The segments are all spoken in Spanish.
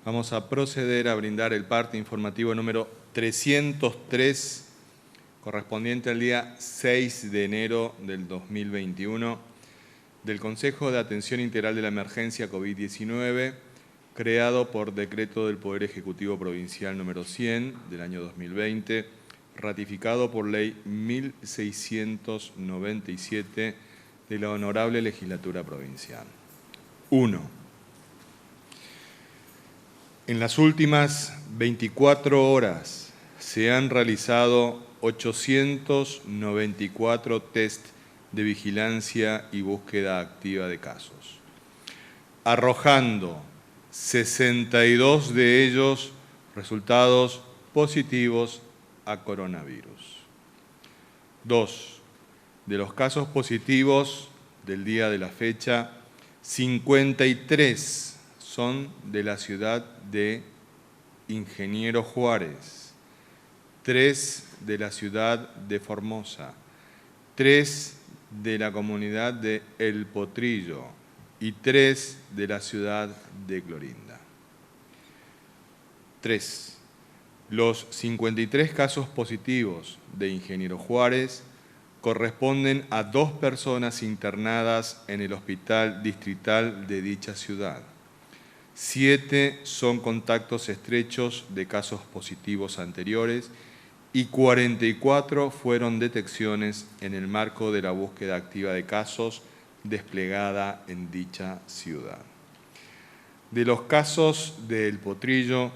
Vamos a proceder a brindar el parte informativo número 303, correspondiente al día 6 de enero del 2021, del Consejo de Atención Integral de la Emergencia COVID-19, creado por decreto del Poder Ejecutivo Provincial número 100 del año 2020, ratificado por ley 1697 de la Honorable Legislatura Provincial. 1. En las últimas 24 horas se han realizado 894 test de vigilancia y búsqueda activa de casos, arrojando 62 de ellos resultados positivos a coronavirus. 2. De los casos positivos del día de la fecha, 53 son de la ciudad de Ingeniero Juárez, 3 de la ciudad de Formosa, 3 de la comunidad de El Potrillo y 3 de la ciudad de Clorinda. 3. Los 53 casos positivos de Ingeniero Juárez corresponden a 2 personas internadas en el hospital distrital de dicha ciudad. 7 son contactos estrechos de casos positivos anteriores y 44 fueron detecciones en el marco de la búsqueda activa de casos desplegada en dicha ciudad. De los casos de El Potrillo,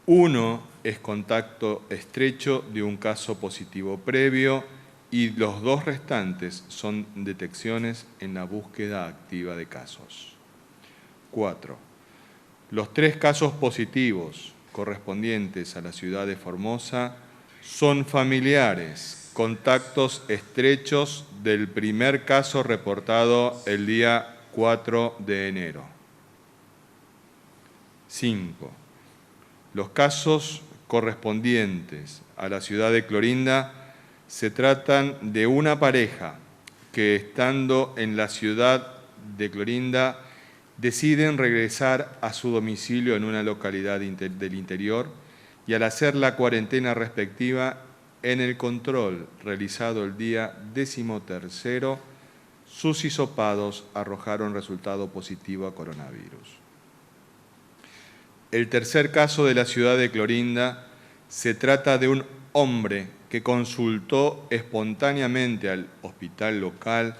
1 es contacto estrecho de un caso positivo previo y los 2 restantes son detecciones en la búsqueda activa de casos. 4. Los 3 casos positivos correspondientes a la ciudad de Formosa son familiares, contactos estrechos del primer caso reportado el día 4 de enero. 5. Los casos correspondientes a la ciudad de Clorinda se tratan de una pareja que, estando en la ciudad de Clorinda, deciden regresar a su domicilio en una localidad del interior y al hacer la cuarentena respectiva, en el control realizado el día 13º, sus hisopados arrojaron resultado positivo a coronavirus. El tercer caso de la ciudad de Clorinda se trata de un hombre que consultó espontáneamente al hospital local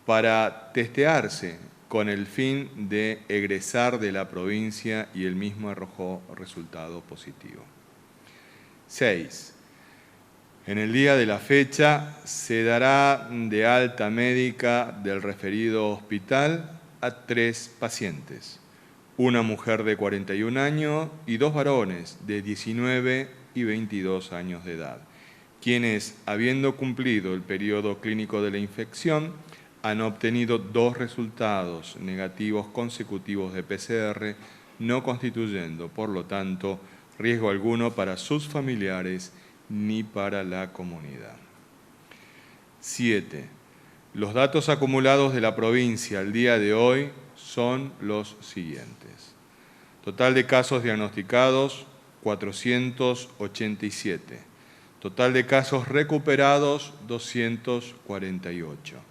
para testearse con el fin de egresar de la provincia y él mismo arrojó resultado positivo. 6. En el día de la fecha se dará de alta médica del referido hospital a 3 pacientes, una mujer de 41 años y 2 varones de 19 y 22 años de edad, quienes, habiendo cumplido el periodo clínico de la infección, han obtenido 2 resultados negativos consecutivos de PCR, no constituyendo, por lo tanto, riesgo alguno para sus familiares ni para la comunidad. 7. Los datos acumulados de la provincia al día de hoy son los siguientes. Total de casos diagnosticados, 487. Total de casos recuperados, 248.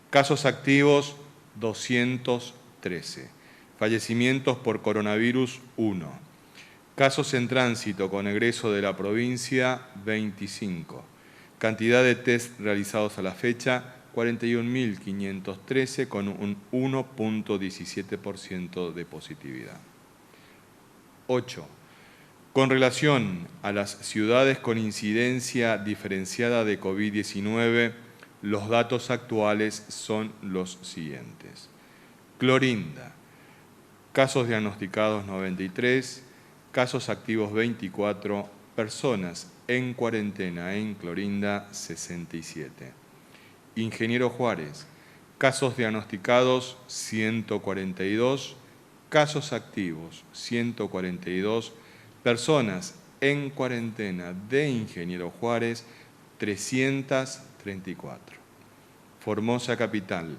Casos activos, 213. Fallecimientos por coronavirus, 1. Casos en tránsito con egreso de la provincia, 25. Cantidad de test realizados a la fecha, 41.513, con un 1.17% de positividad. 8. Con relación a las ciudades con incidencia diferenciada de COVID-19, los datos actuales son los siguientes. Clorinda, casos diagnosticados 93, casos activos 24, personas en cuarentena en Clorinda 67. Ingeniero Juárez, casos diagnosticados 142, casos activos 142, personas en cuarentena de Ingeniero Juárez 334. Formosa Capital,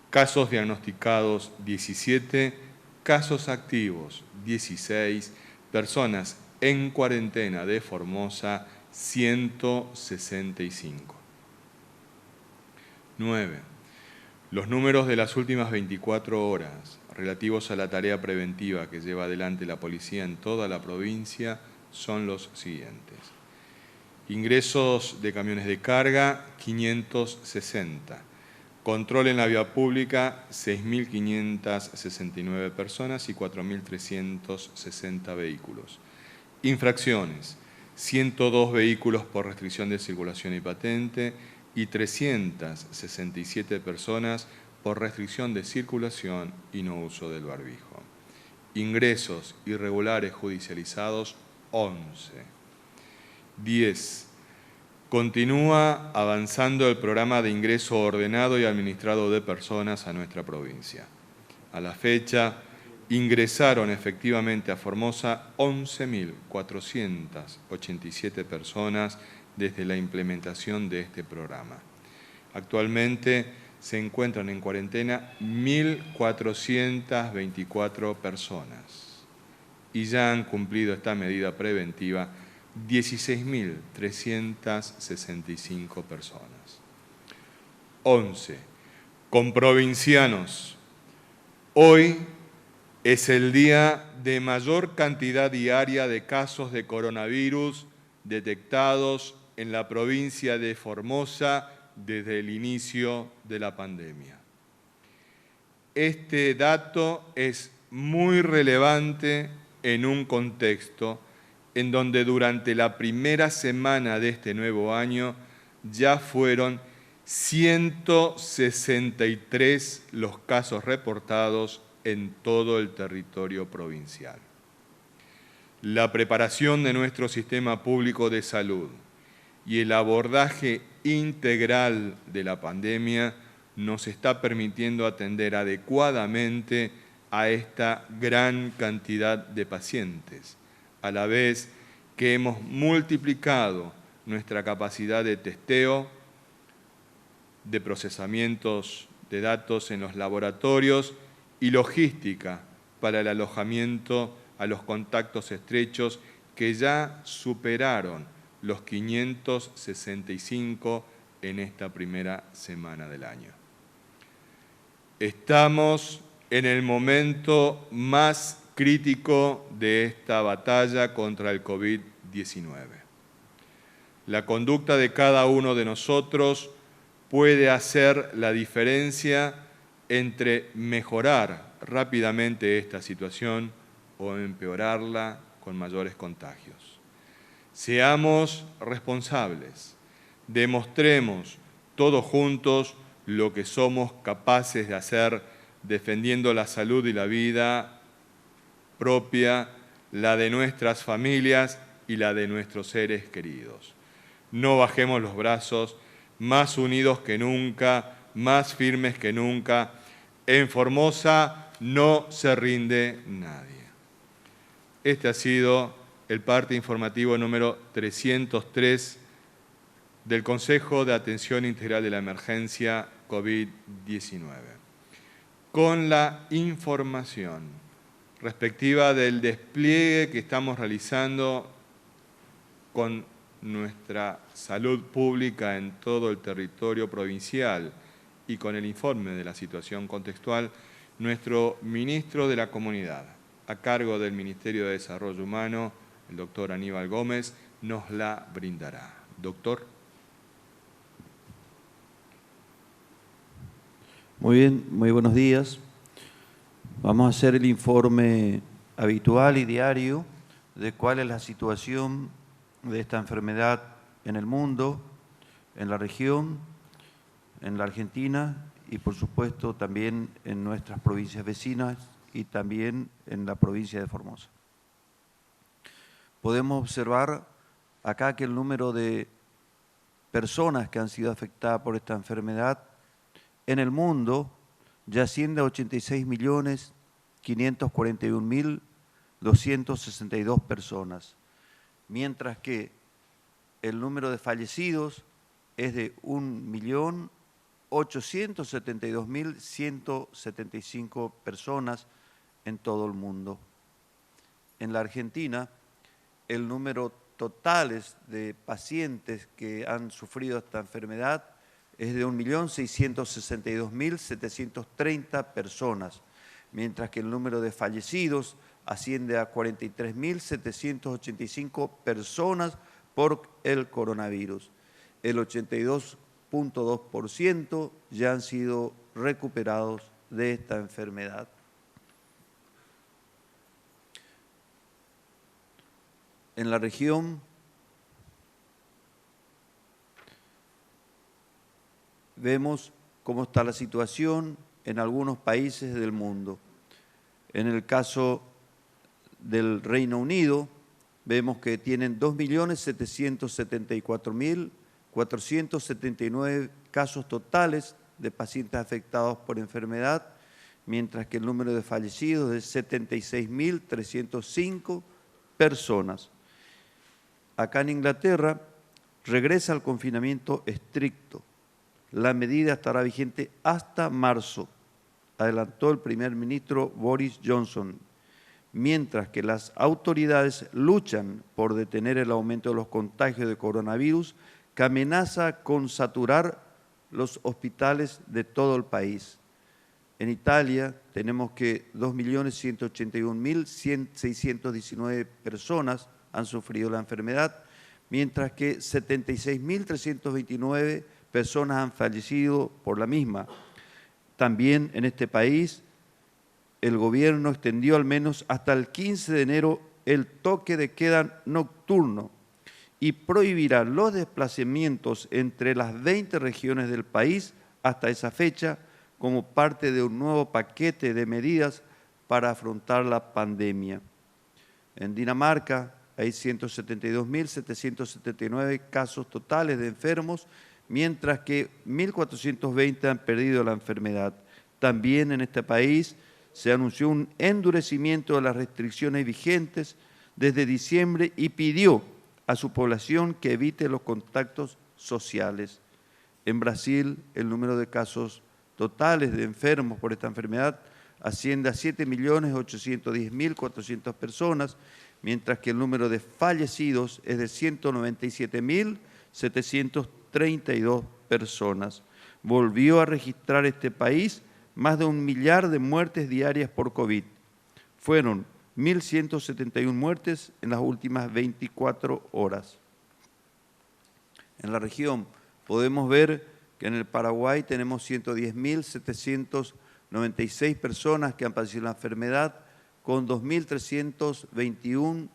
casos diagnosticados 17, casos activos 16, personas en cuarentena de Formosa, 165. 9. Los números de las últimas 24 horas relativos a la tarea preventiva que lleva adelante la policía en toda la provincia son los siguientes. Ingresos de camiones de carga, 560. Control en la vía pública, 6.569 personas y 4.360 vehículos. Infracciones, 102 vehículos por restricción de circulación y patente y 367 personas por restricción de circulación y no uso del barbijo. Ingresos irregulares judicializados, 11. 10. Continúa avanzando el programa de ingreso ordenado y administrado de personas a nuestra provincia. A la fecha, ingresaron efectivamente a Formosa 11.487 personas desde la implementación de este programa. Actualmente se encuentran en cuarentena 1.424 personas y ya han cumplido esta medida preventiva 16.365 personas. 11. Con provincianos. Hoy es el día de mayor cantidad diaria de casos de coronavirus detectados en la provincia de Formosa desde el inicio de la pandemia. Este dato es muy relevante en un contexto en donde durante la primera semana de este nuevo año ya fueron 163 los casos reportados en todo el territorio provincial. La preparación de nuestro sistema público de salud y el abordaje integral de la pandemia nos está permitiendo atender adecuadamente a esta gran cantidad de pacientes, a la vez que hemos multiplicado nuestra capacidad de testeo, de procesamientos de datos en los laboratorios y logística para el alojamiento a los contactos estrechos que ya superaron los 565 en esta primera semana del año. Estamos en el momento más crítico de esta batalla contra el COVID-19. La conducta de cada uno de nosotros puede hacer la diferencia entre mejorar rápidamente esta situación o empeorarla con mayores contagios. Seamos responsables, demostremos todos juntos lo que somos capaces de hacer defendiendo la salud y la vida propia, la de nuestras familias y la de nuestros seres queridos. No bajemos los brazos, más unidos que nunca, más firmes que nunca. En Formosa no se rinde nadie. Este ha sido el parte informativo número 303 del Consejo de Atención Integral de la Emergencia COVID-19. Con la información respectiva del despliegue que estamos realizando con nuestra salud pública en todo el territorio provincial y con el informe de la situación contextual, nuestro ministro de la Comunidad, a cargo del Ministerio de Desarrollo Humano, el doctor Aníbal Gómez, nos la brindará. Doctor. Muy bien, muy buenos días. Vamos a hacer el informe habitual y diario de cuál es la situación de esta enfermedad en el mundo, en la región, en la Argentina y, por supuesto, también en nuestras provincias vecinas y también en la provincia de Formosa. Podemos observar acá que el número de personas que han sido afectadas por esta enfermedad en el mundo ya asciende a 86.541.262 personas, mientras que el número de fallecidos es de 1.872.175 personas en todo el mundo. en la Argentina, el número totales de pacientes que han sufrido esta enfermedad es de 1.662.730 personas, mientras que el número de fallecidos asciende a 43.785 personas por el coronavirus. El 82.2% ya han sido recuperados de esta enfermedad. En la región vemos cómo está la situación en algunos países del mundo. En el caso del Reino Unido, vemos que tienen 2.774.479 casos totales de pacientes afectados por enfermedad, mientras que el número de fallecidos es de 76.305 personas. Acá en Inglaterra regresa al confinamiento estricto. La medida estará vigente hasta marzo, adelantó el primer ministro Boris Johnson, mientras que las autoridades luchan por detener el aumento de los contagios de coronavirus que amenaza con saturar los hospitales de todo el país. En Italia tenemos que 2.181.619 personas han sufrido la enfermedad, mientras que 76.329 personas han fallecido por la misma. También en este país, el gobierno extendió al menos hasta el 15 de enero el toque de queda nocturno y prohibirá los desplazamientos entre las 20 regiones del país hasta esa fecha como parte de un nuevo paquete de medidas para afrontar la pandemia. En Dinamarca hay 172.779 casos totales de enfermos, mientras que 1.420 han perdido la enfermedad. También en este país se anunció un endurecimiento de las restricciones vigentes desde diciembre y pidió a su población que evite los contactos sociales. En Brasil, el número de casos totales de enfermos por esta enfermedad asciende a 7.810.400 personas, mientras que el número de fallecidos es de 197.732 personas. Volvió a registrar este país más de 1 millar de muertes diarias por COVID. Fueron 1.171 muertes en las últimas 24 horas. En la región podemos ver que en el Paraguay tenemos 110.796 personas que han padecido la enfermedad, con 2.321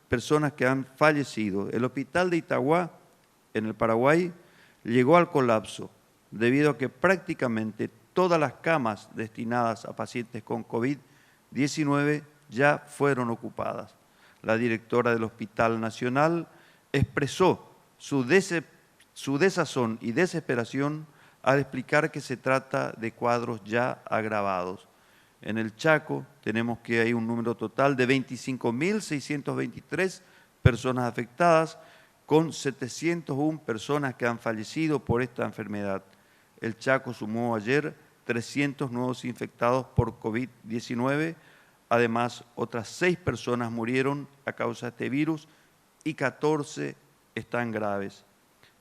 personas que han fallecido. El hospital de Itagua, en el Paraguay, llegó al colapso debido a que prácticamente todas las camas destinadas a pacientes con COVID-19 ya fueron ocupadas. La directora del Hospital Nacional expresó su desazón y desesperación al explicar que se trata de cuadros ya agravados. En el Chaco tenemos que hay un número total de 25.623 personas afectadas, con 701 personas que han fallecido por esta enfermedad. El Chaco sumó ayer 300 nuevos infectados por COVID-19. Además, otras 6 personas murieron a causa de este virus y 14 están graves.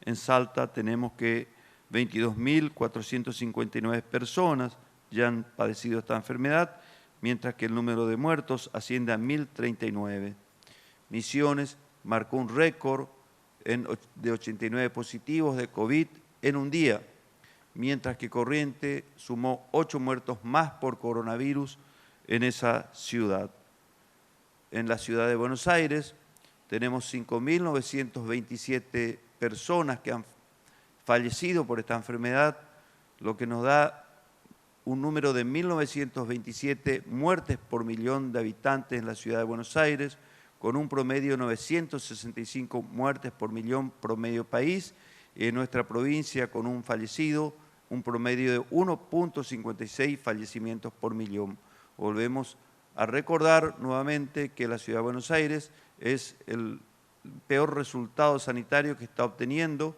En Salta tenemos que 22.459 personas ya han padecido esta enfermedad, mientras que el número de muertos asciende a 1.039. Misiones marcó un récord de 89 positivos de COVID en un día, mientras que Corrientes sumó 8 muertos más por coronavirus en esa ciudad. En la ciudad de Buenos Aires tenemos 5.927 personas que han fallecido por esta enfermedad, lo que nos da un número de 1.927 muertes por millón de habitantes en la ciudad de Buenos Aires, con un promedio de 965 muertes por millón promedio país, y en nuestra provincia con un fallecido, un promedio de 1.56 fallecimientos por millón. Volvemos a recordar nuevamente que la ciudad de Buenos Aires es el peor resultado sanitario que está obteniendo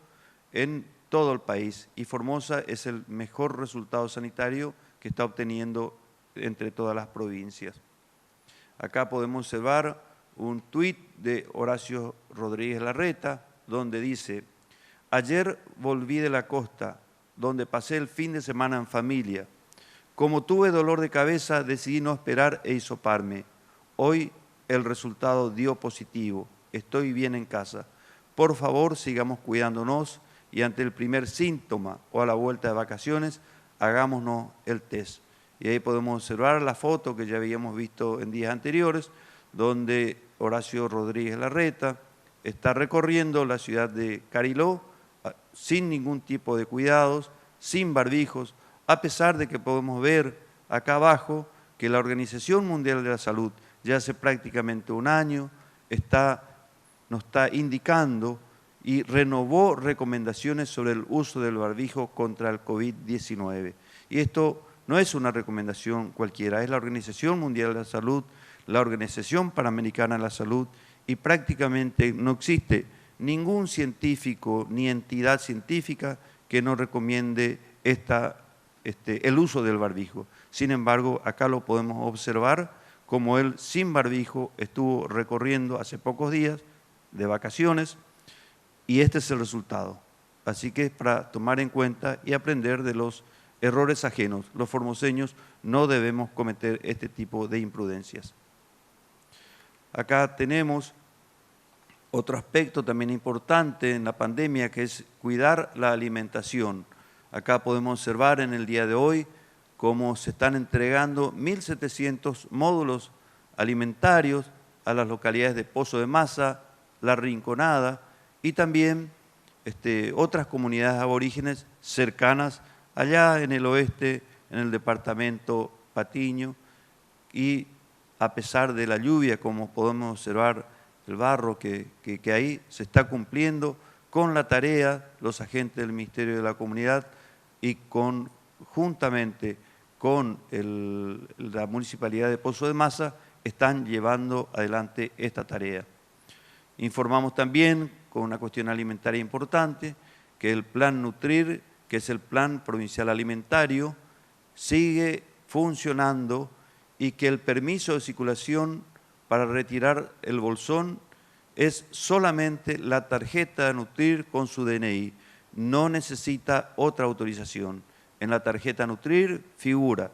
en todo el país, y Formosa es el mejor resultado sanitario que está obteniendo entre todas las provincias. Acá podemos observar un tuit de Horacio Rodríguez Larreta, donde dice: ayer volví de la costa, donde pasé el fin de semana en familia. Como tuve dolor de cabeza, decidí no esperar e hisoparme. Hoy el resultado dio positivo. Estoy bien en casa. Por favor, sigamos cuidándonos y ante el primer síntoma o a la vuelta de vacaciones, hagámonos el test. Y ahí podemos observar la foto que ya habíamos visto en días anteriores, donde Horacio Rodríguez Larreta está recorriendo la ciudad de Cariló sin ningún tipo de cuidados, sin barbijos, a pesar de que podemos ver acá abajo que la Organización Mundial de la Salud ya hace prácticamente un año nos está indicando y renovó recomendaciones sobre el uso del barbijo contra el COVID-19. Y esto no es una recomendación cualquiera, es la Organización Mundial de la Salud, la Organización Panamericana de la Salud, y prácticamente no existe ningún científico ni entidad científica que no recomiende el uso del barbijo. Sin embargo, acá lo podemos observar como él sin barbijo estuvo recorriendo hace pocos días de vacaciones y este es el resultado. Así que es para tomar en cuenta y aprender de los errores ajenos. Los formoseños no debemos cometer este tipo de imprudencias. Acá tenemos otro aspecto también importante en la pandemia, que es cuidar la alimentación. Acá podemos observar en el día de hoy cómo se están entregando 1.700 módulos alimentarios a las localidades de Pozo de Maza, La Rinconada y también otras comunidades aborígenes cercanas allá en el oeste, en el departamento Patiño, y a pesar de la lluvia, como podemos observar el barro que ahí se está cumpliendo con la tarea, los agentes del Ministerio de la Comunidad y juntamente con la Municipalidad de Pozo de Maza están llevando adelante esta tarea. Informamos también, con una cuestión alimentaria importante, que el Plan Nutrir, que es el Plan Provincial Alimentario, sigue funcionando y que el permiso de circulación para retirar el bolsón es solamente la tarjeta de Nutrir con su DNI, no necesita otra autorización. En la tarjeta Nutrir figura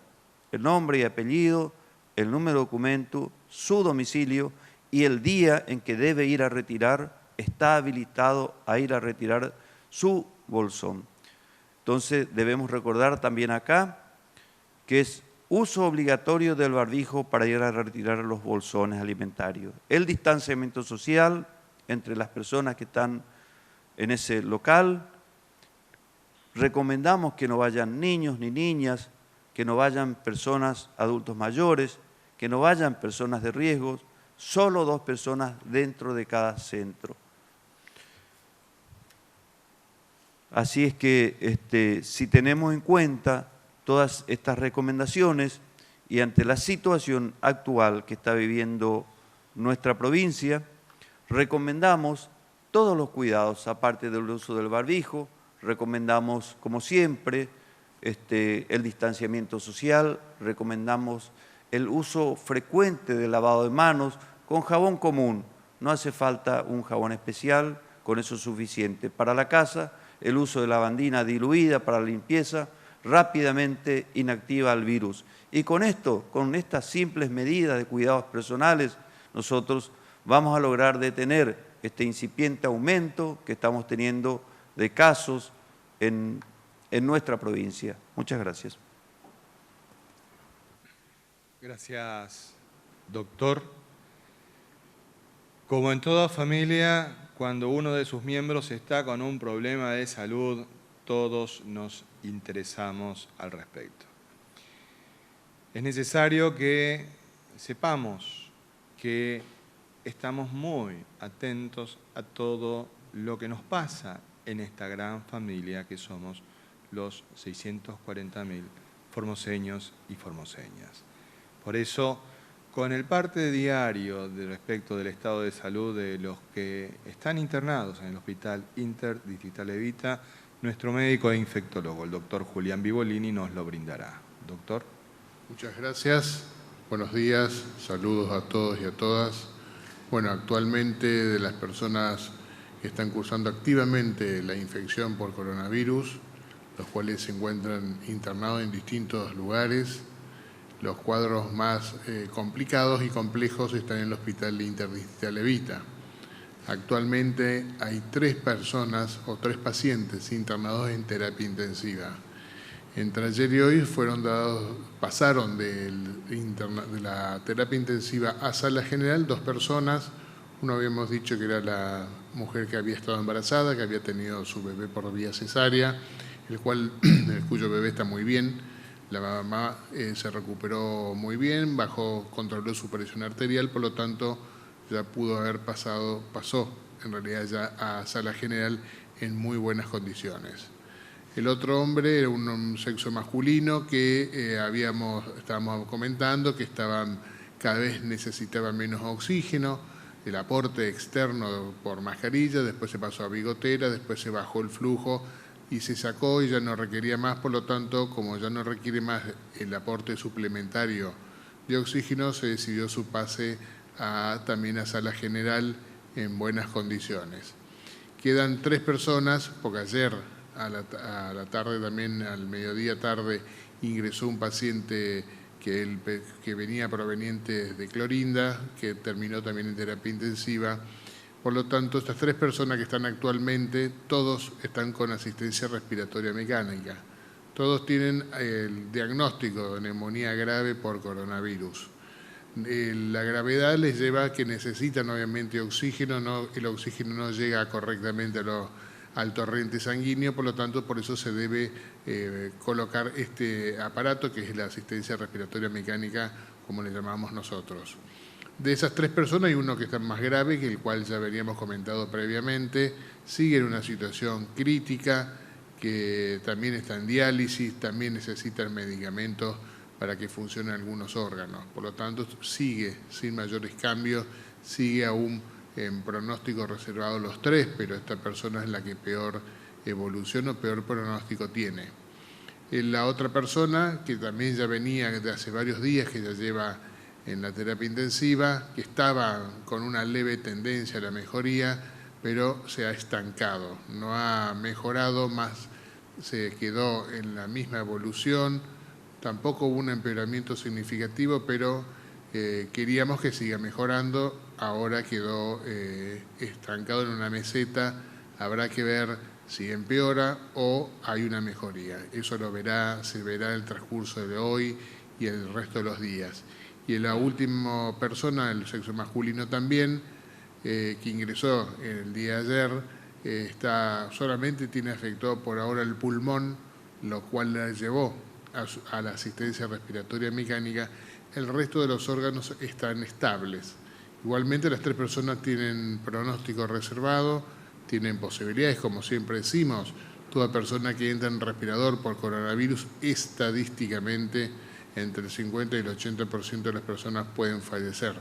el nombre y apellido, el número de documento, su domicilio y el día en que debe ir a retirar, está habilitado a ir a retirar su bolsón. Entonces debemos recordar también acá que es uso obligatorio del barbijo para ir a retirar los bolsones alimentarios. El distanciamiento social entre las personas que están en ese local. Recomendamos que no vayan niños ni niñas, que no vayan personas adultos mayores, que no vayan personas de riesgo, solo 2 personas dentro de cada centro. Así es que si tenemos en cuenta todas estas recomendaciones y ante la situación actual que está viviendo nuestra provincia, recomendamos todos los cuidados, aparte del uso del barbijo, recomendamos, como siempre, el distanciamiento social, recomendamos el uso frecuente del lavado de manos con jabón común. No hace falta un jabón especial, con eso es suficiente. Para la casa, el uso de lavandina diluida para la limpieza, rápidamente inactiva al virus. Y con esto, con estas simples medidas de cuidados personales, nosotros vamos a lograr detener este incipiente aumento que estamos teniendo de casos en nuestra provincia. Muchas gracias. Gracias, doctor. Como en toda familia, cuando uno de sus miembros está con un problema de salud, todos nos interesamos al respecto. Es necesario que sepamos que estamos muy atentos a todo lo que nos pasa en esta gran familia que somos los 640.000 formoseños y formoseñas. Por eso, con el parte diario respecto del estado de salud de los que están internados en el Hospital Interdistrital Evita, nuestro médico e infectólogo, el doctor Julián Vivolini, nos lo brindará. Doctor. Muchas gracias. Buenos días, saludos a todos y a todas. Bueno, actualmente de las personas que están cursando activamente la infección por coronavirus, los cuales se encuentran internados en distintos lugares, los cuadros más complicados y complejos están en el Hospital Interdistrital Evita. Actualmente hay 3 personas o 3 pacientes internados en terapia intensiva. Entre ayer y hoy pasaron de la terapia intensiva a sala general 2 personas. Uno habíamos dicho que era la mujer que había estado embarazada, que había tenido su bebé por vía cesárea, cuyo bebé está muy bien. La mamá se recuperó muy bien, controló su presión arterial, por lo tanto ya pasó en realidad ya a sala general en muy buenas condiciones. El otro hombre era un sexo masculino que estábamos comentando que cada vez necesitaba menos oxígeno, el aporte externo por mascarilla, después se pasó a bigotera, después se bajó el flujo y se sacó y ya no requería más, por lo tanto, como ya no requiere más el aporte suplementario de oxígeno, se decidió su pase también a sala general en buenas condiciones. Quedan 3 personas, porque ayer a la tarde también, al mediodía tarde, ingresó un paciente que venía proveniente de Clorinda, que terminó también en terapia intensiva. Por lo tanto, estas 3 personas que están actualmente, todos están con asistencia respiratoria mecánica. Todos tienen el diagnóstico de neumonía grave por coronavirus. La gravedad les lleva a que necesitan obviamente oxígeno, el oxígeno no llega correctamente al torrente sanguíneo, por lo tanto, por eso se debe colocar este aparato que es la asistencia respiratoria mecánica, como le llamamos nosotros. De esas 3 personas hay uno que está más grave, que el cual ya habíamos comentado previamente, sigue en una situación crítica, que también está en diálisis, también necesita medicamentos para que funcionen algunos órganos. Por lo tanto, sigue sin mayores cambios, sigue aún en pronóstico reservado los 3, pero esta persona es la que peor evolución o peor pronóstico tiene. La otra persona, que también ya venía de hace varios días, que ya lleva en la terapia intensiva, que estaba con una leve tendencia a la mejoría, pero se ha estancado, no ha mejorado más, se quedó en la misma evolución, tampoco hubo un empeoramiento significativo, pero queríamos que siga mejorando, ahora quedó estancado en una meseta, habrá que ver si empeora o hay una mejoría. Eso se verá en el transcurso de hoy y el resto de los días. Y la última persona, el sexo masculino también, que ingresó el día de ayer, solamente tiene afectado por ahora el pulmón, lo cual la llevó a la asistencia respiratoria mecánica. El resto de los órganos están estables. Igualmente las 3 personas tienen pronóstico reservado, tienen posibilidades, como siempre decimos, toda persona que entra en respirador por coronavirus, estadísticamente entre el 50 y el 80% de las personas pueden fallecer.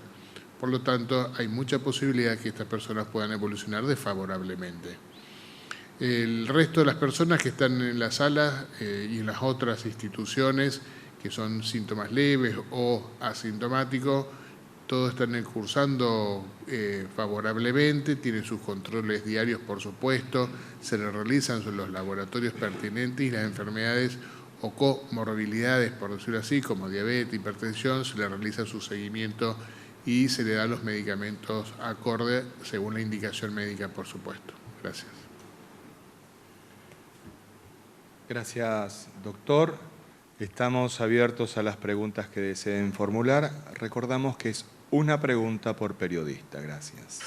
Por lo tanto, hay mucha posibilidad que estas personas puedan evolucionar desfavorablemente. El resto de las personas que están en la sala y en las otras instituciones, que son síntomas leves o asintomáticos, todos están cursando favorablemente, tienen sus controles diarios, por supuesto, se les realizan los laboratorios pertinentes y las enfermedades o comorbilidades, por decirlo así, como diabetes, hipertensión, se le realiza su seguimiento y se le dan los medicamentos acorde según la indicación médica, por supuesto. Gracias. Gracias, doctor. Estamos abiertos a las preguntas que deseen formular. Recordamos que es una pregunta por periodista. Gracias.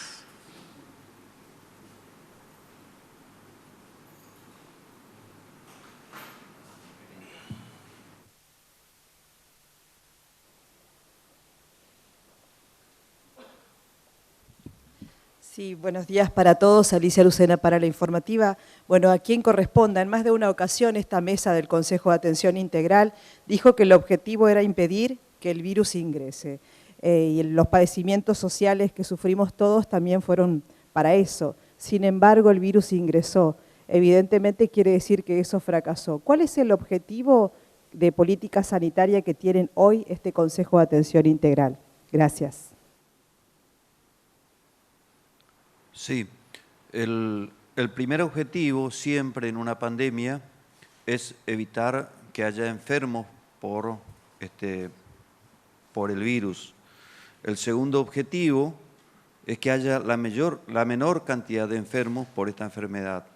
Sí, buenos días para todos. Alicia Lucena para la informativa. Bueno, a quien corresponda, en más de una ocasión esta mesa del Consejo de Atención Integral dijo que el objetivo era impedir que el virus ingrese. Y los padecimientos sociales que sufrimos todos también fueron para eso. Sin embargo, el virus ingresó. Evidentemente quiere decir que eso fracasó. ¿Cuál es el objetivo de política sanitaria que tienen hoy este Consejo de Atención Integral. Gracias. Sí, el primer objetivo siempre en una pandemia es evitar que haya enfermos por el virus. El segundo objetivo es que haya la menor cantidad de enfermos por esta enfermedad.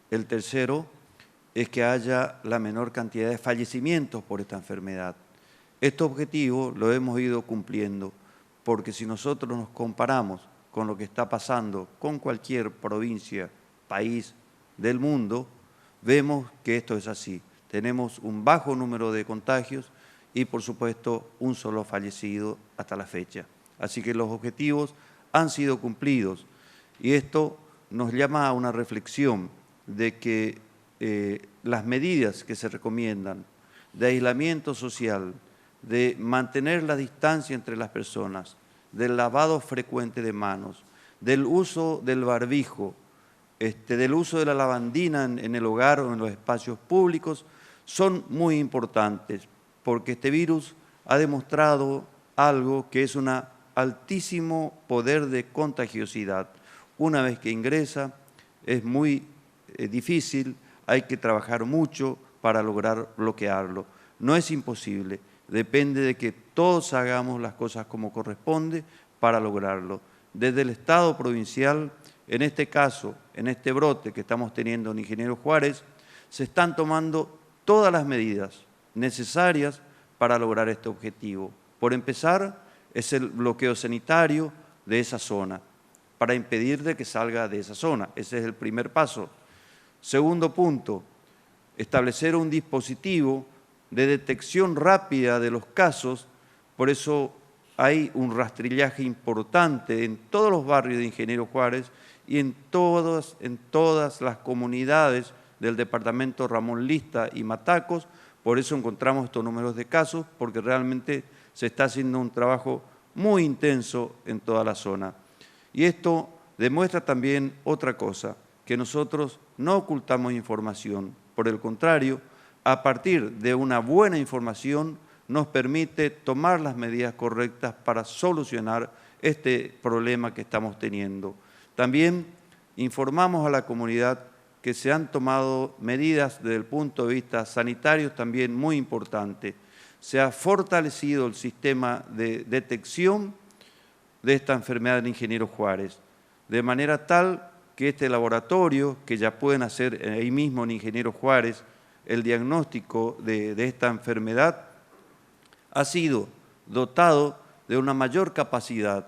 El tercero es que haya la menor cantidad de fallecimientos por esta enfermedad. Este objetivo lo hemos ido cumpliendo, porque si nosotros nos comparamos con lo que está pasando con cualquier provincia, país del mundo, vemos que esto es así. Tenemos un bajo número de contagios y, por supuesto, un solo fallecido hasta la fecha. Así que los objetivos han sido cumplidos y esto nos llama a una reflexión de que las medidas que se recomiendan de aislamiento social, de mantener la distancia entre las personas, del lavado frecuente de manos, del uso del barbijo, del uso de la lavandina en el hogar o en los espacios públicos, son muy importantes, porque este virus ha demostrado algo que es un altísimo poder de contagiosidad. Una vez que ingresa, es muy difícil, hay que trabajar mucho para lograr bloquearlo. No es imposible, depende de que todos hagamos las cosas como corresponde para lograrlo. Desde el Estado provincial, en este caso, en este brote que estamos teniendo en Ingeniero Juárez, se están tomando todas las medidas necesarias para lograr este objetivo. Por empezar, es el bloqueo sanitario de esa zona, para impedir de que salga de esa zona. Ese es el primer paso. Segundo punto, establecer un dispositivo de detección rápida de los casos, por eso hay un rastrillaje importante en todos los barrios de Ingeniero Juárez y en todas las comunidades del departamento Ramón Lista y Matacos, por eso encontramos estos números de casos, porque realmente se está haciendo un trabajo muy intenso en toda la zona. Y esto demuestra también otra cosa, que nosotros no ocultamos información, por el contrario, a partir de una buena información nos permite tomar las medidas correctas para solucionar este problema que estamos teniendo. También informamos a la comunidad que se han tomado medidas desde el punto de vista sanitario también muy importantes. Se ha fortalecido el sistema de detección de esta enfermedad en Ingeniero Juárez, de manera tal que este laboratorio, que ya pueden hacer ahí mismo en Ingeniero Juárez el diagnóstico de esta enfermedad, ha sido dotado de una mayor capacidad.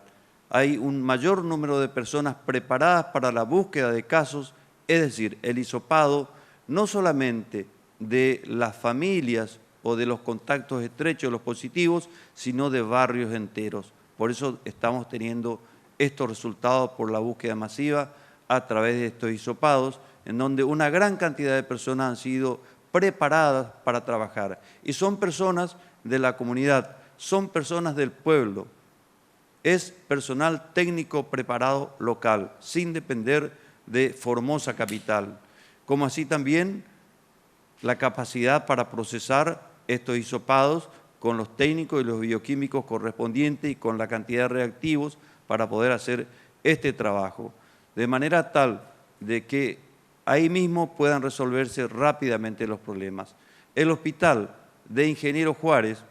Hay un mayor número de personas preparadas para la búsqueda de casos, es decir, el hisopado no solamente de las familias o de los contactos estrechos de los positivos, sino de barrios enteros. Por eso estamos teniendo estos resultados por la búsqueda masiva a través de estos hisopados, en donde una gran cantidad de personas han sido preparadas para trabajar. Y son personas de la comunidad, son personas del pueblo. Es personal técnico preparado local, sin depender de Formosa capital. Como así también la capacidad para procesar estos hisopados con los técnicos y los bioquímicos correspondientes y con la cantidad de reactivos para poder hacer este trabajo. De manera tal de que ahí mismo puedan resolverse rápidamente los problemas. El hospital de Ingeniero Juárez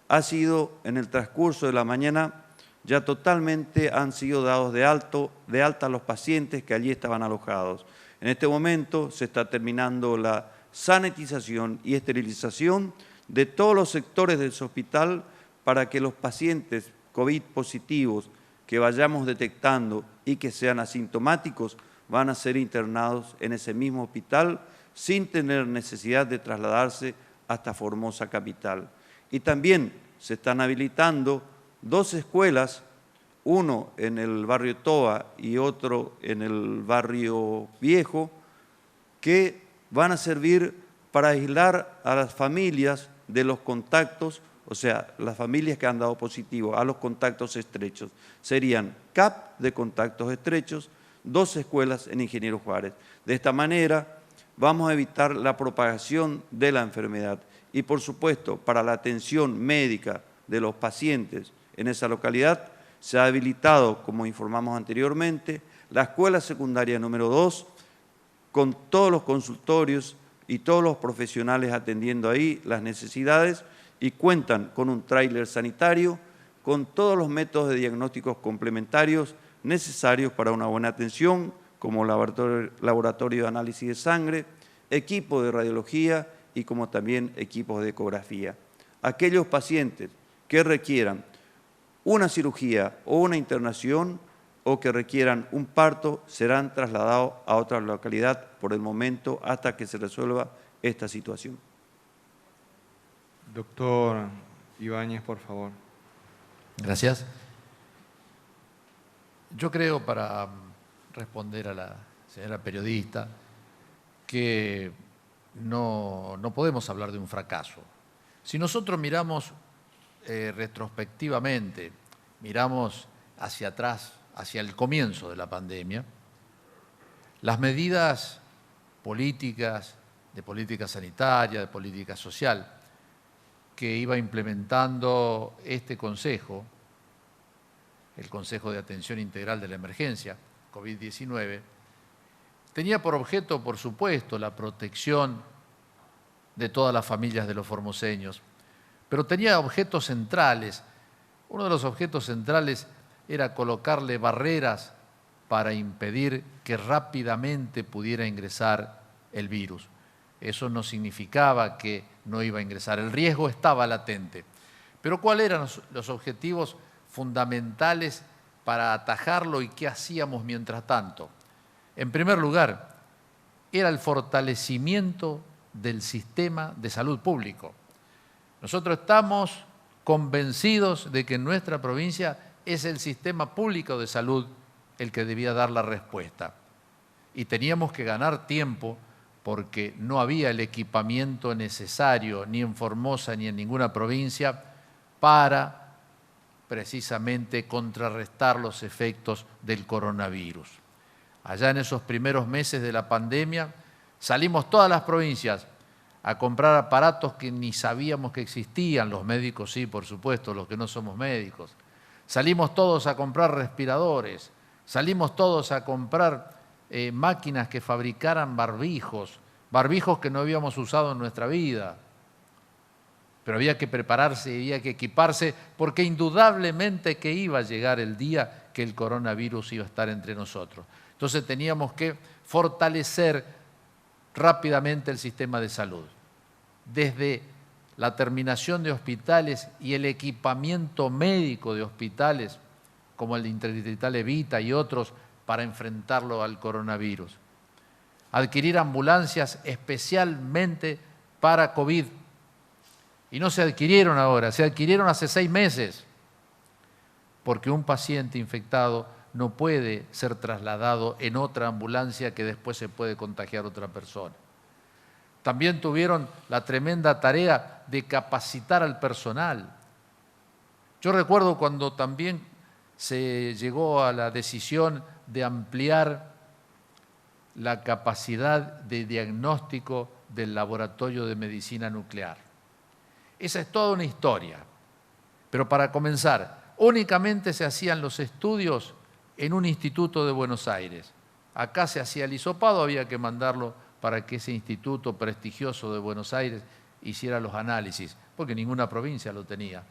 ha sido, en el transcurso de la mañana, ya totalmente han sido dados de alta los pacientes que allí estaban alojados. En este momento se está terminando la sanitización y esterilización de todos los sectores de ese hospital para que los pacientes COVID positivos que vayamos detectando y que sean asintomáticos van a ser internados en ese mismo hospital sin tener necesidad de trasladarse hasta Formosa capital. Y también se están habilitando 2 escuelas, uno en el barrio Toa y otro en el barrio Viejo, que van a servir para aislar a las familias de los contactos, o sea, las familias que han dado positivo a los contactos estrechos. Serían CAP de contactos estrechos, 2 escuelas en Ingeniero Juárez. De esta manera vamos a evitar la propagación de la enfermedad y, por supuesto, para la atención médica de los pacientes en esa localidad, se ha habilitado, como informamos anteriormente, la escuela secundaria número 2, con todos los consultorios y todos los profesionales atendiendo ahí las necesidades, y cuentan con un tráiler sanitario, con todos los métodos de diagnósticos complementarios necesarios para una buena atención, como laboratorio de análisis de sangre, equipo de radiología y como también equipos de ecografía. Aquellos pacientes que requieran una cirugía o una internación o que requieran un parto serán trasladados a otra localidad por el momento hasta que se resuelva esta situación. Doctor Ibáñez, por favor. Gracias. Yo creo, para responder a la señora periodista, que no podemos hablar de un fracaso. Si nosotros miramos retrospectivamente, miramos hacia atrás, hacia el comienzo de la pandemia, las medidas políticas, de política sanitaria, de política social, que iba implementando este Consejo, el Consejo de Atención Integral de la Emergencia, COVID-19, tenía por objeto, por supuesto, la protección de todas las familias de los formoseños, pero tenía objetos centrales. Uno de los objetos centrales era colocarle barreras para impedir que rápidamente pudiera ingresar el virus. Eso no significaba que no iba a ingresar, el riesgo estaba latente. Pero ¿cuáles eran los objetivos fundamentales para atajarlo y qué hacíamos mientras tanto? En primer lugar, era el fortalecimiento del sistema de salud público. Nosotros estamos convencidos de que en nuestra provincia es el sistema público de salud el que debía dar la respuesta. Y teníamos que ganar tiempo porque no había el equipamiento necesario ni en Formosa ni en ninguna provincia para precisamente contrarrestar los efectos del coronavirus. Allá en esos primeros meses de la pandemia salimos todas las provincias a comprar aparatos que ni sabíamos que existían, los médicos sí, por supuesto, los que no somos médicos. Salimos todos a comprar respiradores, salimos todos a comprar máquinas que fabricaran barbijos que no habíamos usado en nuestra vida. Pero había que prepararse, había que equiparse, porque indudablemente que iba a llegar el día que el coronavirus iba a estar entre nosotros. Entonces teníamos que fortalecer rápidamente el sistema de salud. Desde la terminación de hospitales y el equipamiento médico de hospitales, como el de Interdistrital Evita y otros, para enfrentarlo al coronavirus. Adquirir ambulancias especialmente para COVID. Y no se adquirieron ahora, se adquirieron hace 6 meses, porque un paciente infectado no puede ser trasladado en otra ambulancia que después se puede contagiar a otra persona. También tuvieron la tremenda tarea de capacitar al personal. Yo recuerdo cuando también se llegó a la decisión de ampliar la capacidad de diagnóstico del laboratorio de medicina nuclear. Esa es toda una historia. Pero para comenzar, únicamente se hacían los estudios en un instituto de Buenos Aires. Acá se hacía el hisopado, había que mandarlo para que ese instituto prestigioso de Buenos Aires hiciera los análisis, porque ninguna provincia lo tenía.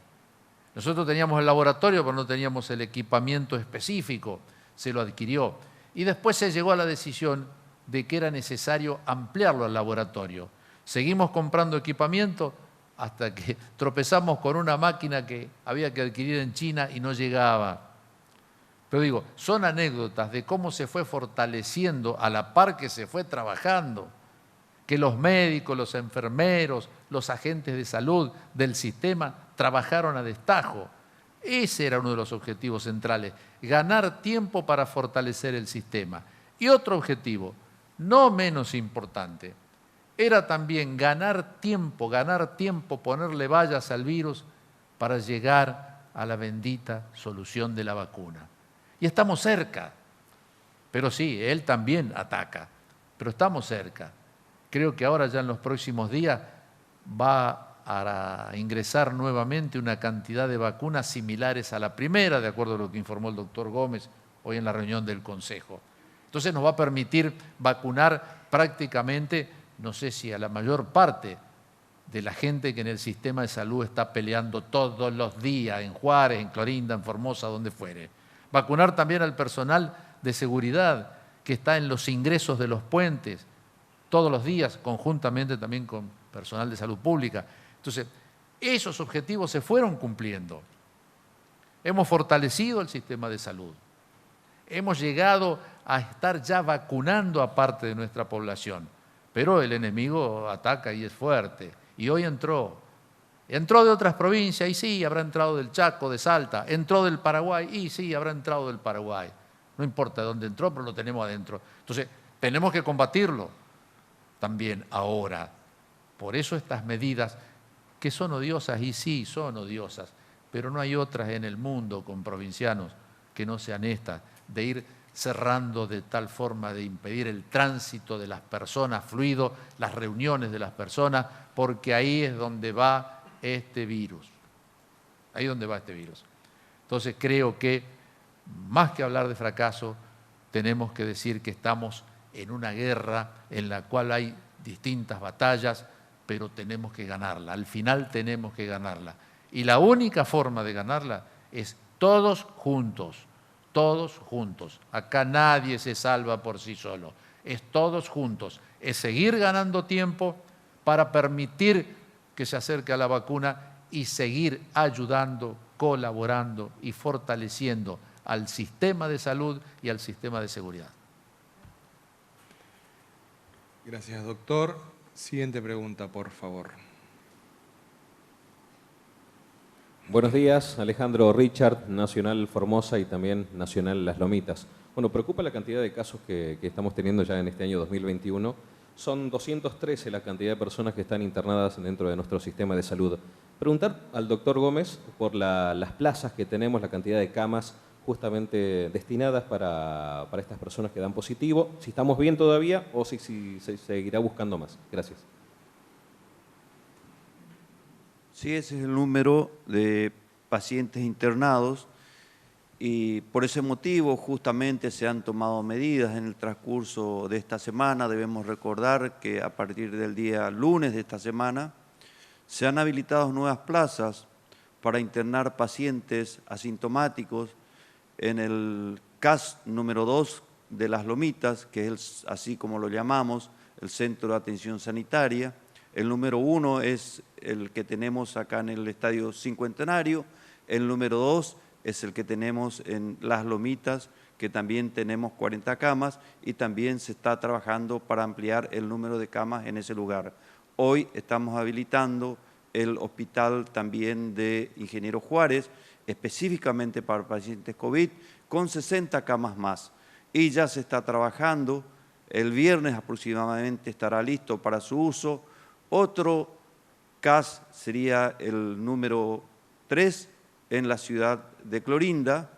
Nosotros teníamos el laboratorio, pero no teníamos el equipamiento específico, se lo adquirió. Y después se llegó a la decisión de que era necesario ampliarlo al laboratorio. Seguimos comprando equipamiento hasta que tropezamos con una máquina que había que adquirir en China y no llegaba. Pero digo, son anécdotas de cómo se fue fortaleciendo a la par que se fue trabajando, que los médicos, los enfermeros, los agentes de salud del sistema trabajaron a destajo. Ese era uno de los objetivos centrales, ganar tiempo para fortalecer el sistema. Y otro objetivo, no menos importante, era también ganar tiempo, ponerle vallas al virus para llegar a la bendita solución de la vacuna. Y estamos cerca, pero sí, él también ataca, pero estamos cerca. Creo que ahora ya en los próximos días va a ingresar nuevamente una cantidad de vacunas similares a la primera, de acuerdo a lo que informó el doctor Gómez hoy en la reunión del Consejo. Entonces nos va a permitir vacunar prácticamente, no sé si a la mayor parte de la gente que en el sistema de salud está peleando todos los días, en Juárez, en Clorinda, en Formosa, donde fuere. Vacunar también al personal de seguridad que está en los ingresos de los puentes todos los días, conjuntamente también con personal de salud pública. Entonces, esos objetivos se fueron cumpliendo. Hemos fortalecido el sistema de salud. Hemos llegado a estar ya vacunando a parte de nuestra población, pero el enemigo ataca y es fuerte. Y hoy entró de otras provincias, y sí, habrá entrado del Chaco, de Salta, entró del Paraguay, y sí, habrá entrado del Paraguay. No importa de dónde entró, pero lo tenemos adentro. Entonces, tenemos que combatirlo también ahora. Por eso estas medidas, que son odiosas, y sí, son odiosas, pero no hay otras en el mundo con provincianos que no sean estas, de ir cerrando de tal forma de impedir el tránsito de las personas fluido, las reuniones de las personas, porque ahí es donde va este virus. Ahí es donde va este virus. Entonces creo que, más que hablar de fracaso, tenemos que decir que estamos en una guerra en la cual hay distintas batallas, pero tenemos que ganarla. Al final tenemos que ganarla. Y la única forma de ganarla es todos juntos. Todos juntos. Acá nadie se salva por sí solo. Es todos juntos. Es seguir ganando tiempo para permitir que se acerque a la vacuna y seguir ayudando, colaborando y fortaleciendo al sistema de salud y al sistema de seguridad. Gracias, doctor. Siguiente pregunta, por favor. Buenos días, Alejandro Richard, Nacional Formosa y también Nacional Las Lomitas. Bueno, preocupa la cantidad de casos que estamos teniendo ya en este año 2021. Son 213 la cantidad de personas que están internadas dentro de nuestro sistema de salud. Preguntar al doctor Gómez por las plazas que tenemos, la cantidad de camas justamente destinadas para estas personas que dan positivo, si estamos bien todavía o si se seguirá buscando más. Gracias. Sí, ese es el número de pacientes internados y por ese motivo justamente se han tomado medidas en el transcurso de esta semana. Debemos recordar que a partir del día lunes de esta semana se han habilitado nuevas plazas para internar pacientes asintomáticos en el CAS número 2 de Las Lomitas, que es así como lo llamamos, el Centro de Atención Sanitaria. El número 1 es el que tenemos acá en el Estadio Cincuentenario. El número 2 es el que tenemos en Las Lomitas, que también tenemos 40 camas y también se está trabajando para ampliar el número de camas en ese lugar. Hoy estamos habilitando el hospital también de Ingeniero Juárez, específicamente para pacientes COVID, con 60 camas más. Y ya se está trabajando, el viernes aproximadamente estará listo para su uso. Otro CAS sería el número 3 en la ciudad de Clorinda,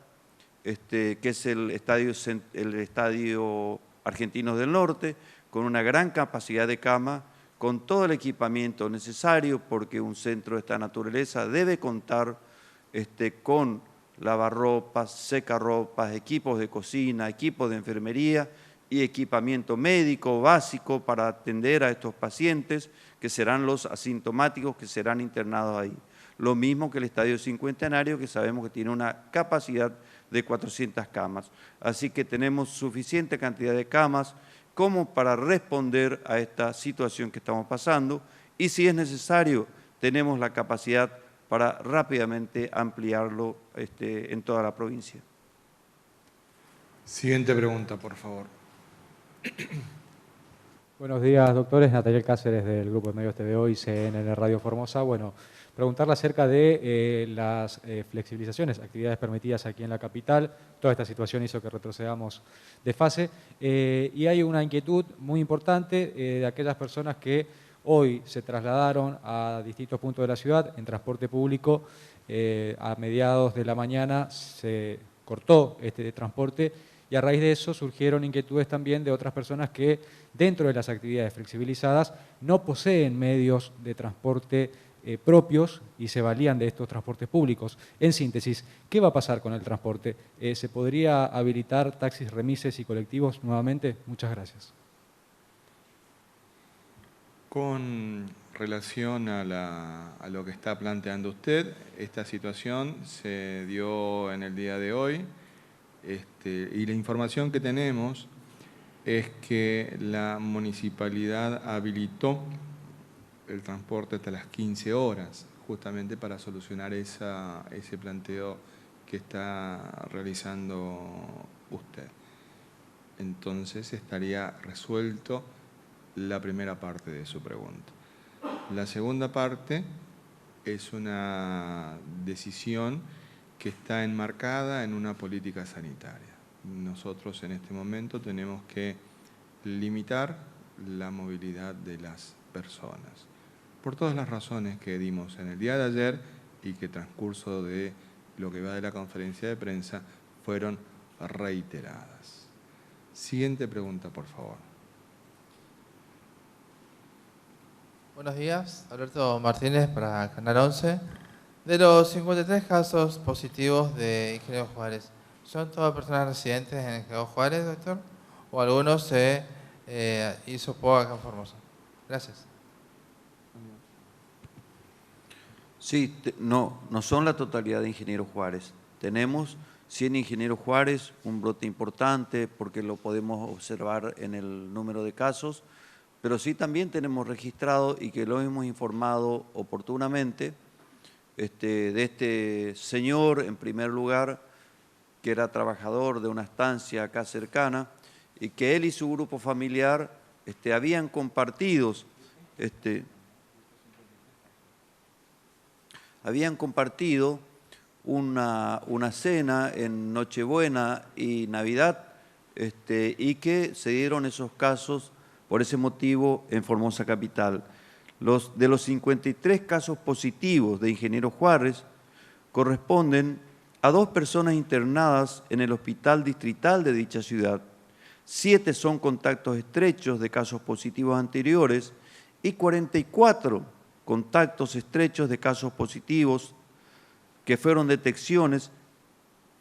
que es el Estadio Argentinos del Norte, con una gran capacidad de cama, con todo el equipamiento necesario, porque un centro de esta naturaleza debe contar con lavarropas, secarropas, equipos de cocina, equipos de enfermería y equipamiento médico básico para atender a estos pacientes que serán los asintomáticos que serán internados ahí. Lo mismo que el Estadio Cincuentenario, que sabemos que tiene una capacidad de 400 camas. Así que tenemos suficiente cantidad de camas como para responder a esta situación que estamos pasando y si es necesario, tenemos la capacidad para rápidamente ampliarlo en toda la provincia. Siguiente pregunta, por favor. Buenos días, doctores. Nataniel Cáceres, del Grupo de Medios TVO y CNN Radio Formosa. Bueno, preguntarle acerca de las flexibilizaciones, actividades permitidas aquí en la capital. Toda esta situación hizo que retrocedamos de fase. Y hay una inquietud muy importante de aquellas personas que hoy se trasladaron a distintos puntos de la ciudad en transporte público. A mediados de la mañana se cortó este transporte y a raíz de eso surgieron inquietudes también de otras personas que dentro de las actividades flexibilizadas no poseen medios de transporte propios y se valían de estos transportes públicos. En síntesis, ¿qué va a pasar con el transporte? ¿Se podría habilitar taxis, remises y colectivos nuevamente? Muchas gracias. Con relación a lo que está planteando usted, esta situación se dio en el día de hoy y la información que tenemos es que la municipalidad habilitó el transporte hasta las 15 horas, justamente para solucionar ese planteo que está realizando usted. Entonces estaría resuelto la primera parte de su pregunta. La segunda parte es una decisión que está enmarcada en una política sanitaria. Nosotros en este momento tenemos que limitar la movilidad de las personas, por todas las razones que dimos en el día de ayer y que transcurso de lo que va de la conferencia de prensa fueron reiteradas. Siguiente pregunta, por favor. Buenos días, Alberto Martínez para Canal 11. De los 53 casos positivos de Ingeniero Juárez, ¿son todas personas residentes en Ingeniero Juárez, doctor? ¿O algunos se hizo POA acá en Formosa? Gracias. Sí, no son la totalidad de Ingeniero Juárez. Tenemos 100 Ingeniero Juárez, un brote importante porque lo podemos observar en el número de casos, pero sí también tenemos registrado y que lo hemos informado oportunamente de este señor, en primer lugar, que era trabajador de una estancia acá cercana y que él y su grupo familiar habían compartido una cena en Nochebuena y Navidad y que se dieron esos casos por ese motivo en Formosa Capital. De los 53 casos positivos de Ingeniero Juárez corresponden a 2 personas internadas en el hospital distrital de dicha ciudad. 7 son contactos estrechos de casos positivos anteriores y 44 contactos estrechos de casos positivos que fueron detecciones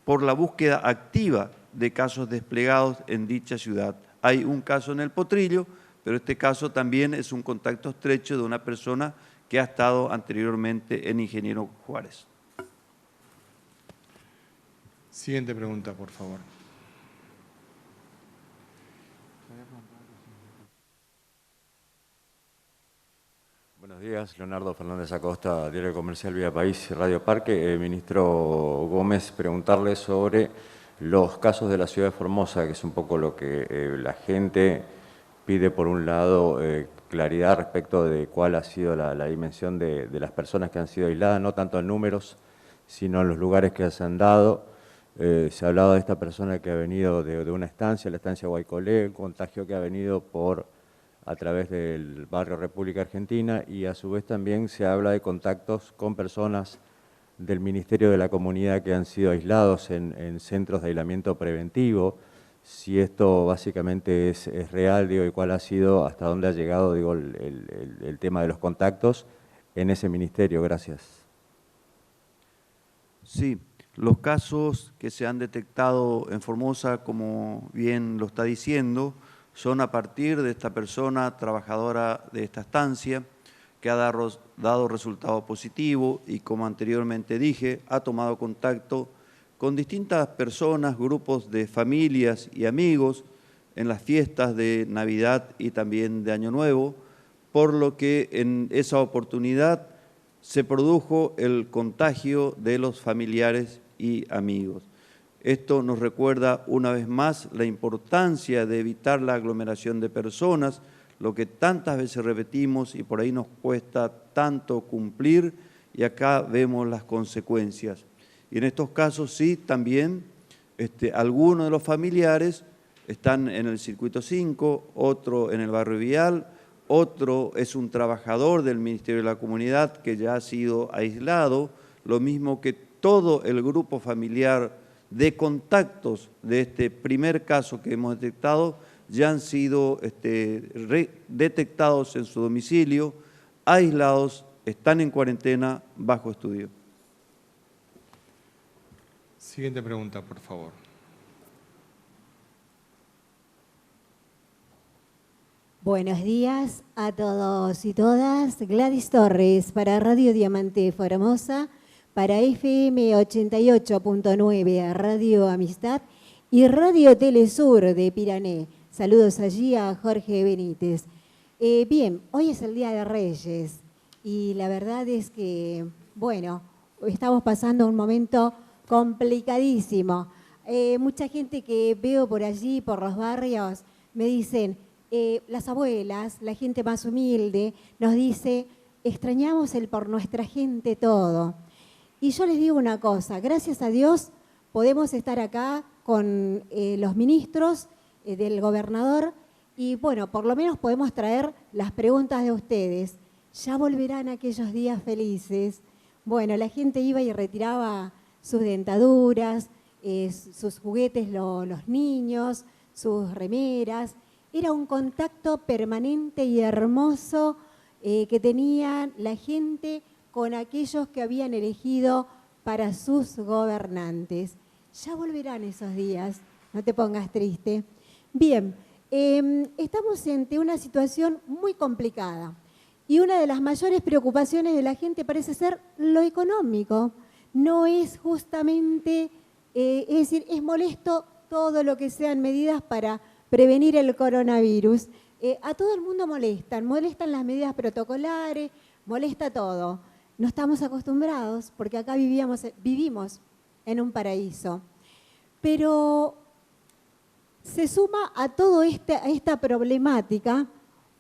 por la búsqueda activa de casos desplegados en dicha ciudad. Hay un caso en El Potrillo, pero este caso también es un contacto estrecho de una persona que ha estado anteriormente en Ingeniero Juárez. Siguiente pregunta, por favor. Buenos días, Leonardo Fernández Acosta, Diario Comercial, Vía País y Radio Parque. Ministro Gómez, preguntarle sobre los casos de la ciudad de Formosa, que es un poco lo que la gente pide, por un lado, claridad respecto de cuál ha sido la dimensión de las personas que han sido aisladas, no tanto en números, sino en los lugares que se han dado. Se ha hablado de esta persona que ha venido de una estancia, la estancia Guaycolé, un contagio que ha venido a través del barrio República Argentina, y a su vez también se habla de contactos con personas del Ministerio de la Comunidad que han sido aislados en centros de aislamiento preventivo. Si esto básicamente es real, y cuál ha sido, hasta dónde ha llegado, el tema de los contactos en ese ministerio. Gracias. Sí, los casos que se han detectado en Formosa, como bien lo está diciendo, son a partir de esta persona trabajadora de esta estancia que ha dado resultado positivo y, como anteriormente dije, ha tomado contacto con distintas personas, grupos de familias y amigos en las fiestas de Navidad y también de Año Nuevo, por lo que en esa oportunidad se produjo el contagio de los familiares y amigos. Esto nos recuerda una vez más la importancia de evitar la aglomeración de personas, lo que tantas veces repetimos y por ahí nos cuesta tanto cumplir, y acá vemos las consecuencias. Y en estos casos sí, también algunos de los familiares están en el circuito 5, otro en el barrio Vial, otro es un trabajador del Ministerio de la Comunidad que ya ha sido aislado, lo mismo que todo el grupo familiar de contactos de este primer caso que hemos detectado ya han sido detectados en su domicilio, aislados están en cuarentena bajo estudio. Siguiente pregunta, por favor. Buenos días a todos y todas. Gladys Torres para Radio Diamante Formosa, para FM 88.9 Radio Amistad y Radio Telesur de Pirané. Saludos allí a Jorge Benítez. Bien, hoy es el Día de Reyes y la verdad es que, bueno, estamos pasando un momento complicadísimo. Mucha gente que veo por allí, por los barrios, me dicen, las abuelas, la gente más humilde, nos dice, extrañamos el por nuestra gente todo. Y yo les digo una cosa, gracias a Dios podemos estar acá con los ministros del gobernador y bueno, por lo menos podemos traer las preguntas de ustedes. ¿Ya volverán aquellos días felices? Bueno, la gente iba y retiraba sus dentaduras, sus juguetes, los niños, sus remeras. Era un contacto permanente y hermoso que tenía la gente con aquellos que habían elegido para sus gobernantes. Ya volverán esos días, no te pongas triste. Bien, estamos ante una situación muy complicada y una de las mayores preocupaciones de la gente parece ser lo económico. No es justamente, es decir, es molesto todo lo que sean medidas para prevenir el coronavirus. A todo el mundo molestan las medidas protocolares, molesta todo. No estamos acostumbrados porque acá vivimos en un paraíso. Pero se suma a toda esta problemática